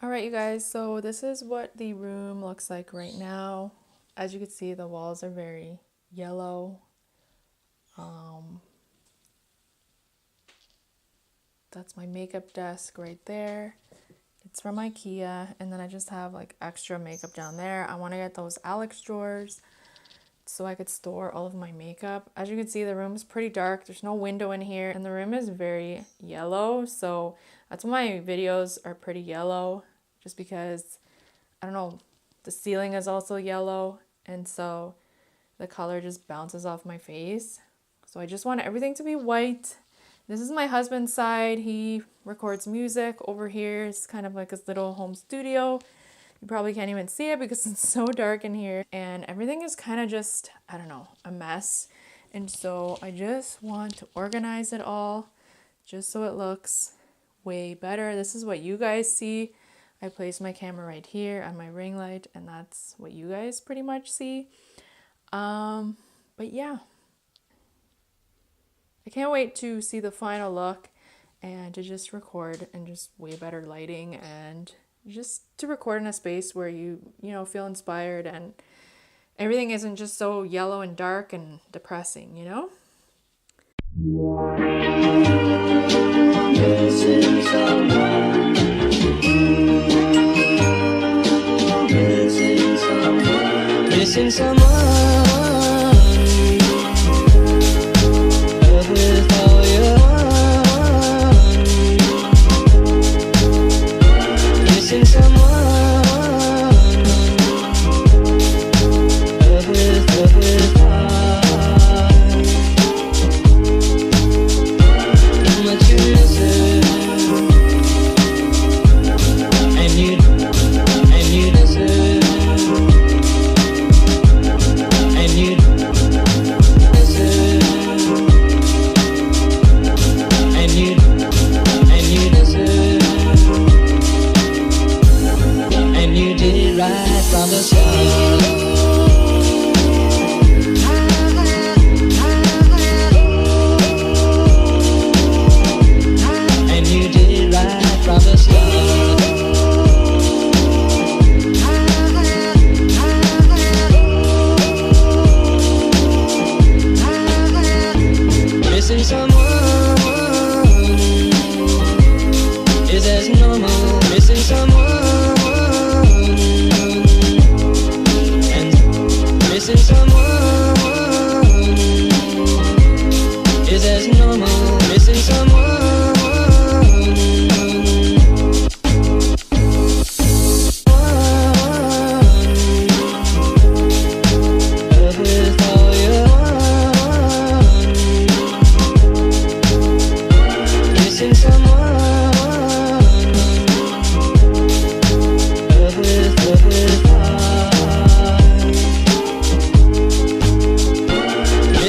Alright, you guys, so this is what the room looks like right now. As you can see, the walls are very yellow. That's my makeup desk right there. It's from IKEA, and then I just have like extra makeup down there. I want to get those Alex drawers so I could store all of my makeup. As you can see, the room is pretty dark. There's no window in here, and the room is very yellow, so that's why my videos are pretty yellow, just because, I don't know, the ceiling is also yellow, and so the color just bounces off my face. So I just want everything to be white. This is my husband's side. He records music. Over here is kind of like his little home studio. You probably can't even see it because it's so dark in here. And everything is kind of just, I don't know, a mess. And so I just want to organize it all just so it looks way better. This is what you guys see. I place my camera right here on my ring light, and that's what you guys pretty much see. But yeah. I can't wait to see the final look and to just record and just way better lighting and just to record in a space where you feel inspired and everything isn't just so yellow and dark and depressing, you know? Missing someone. Missing someone. Missing someone.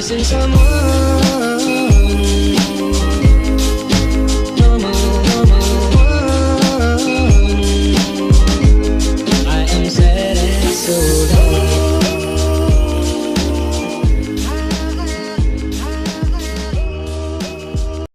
Missing someone.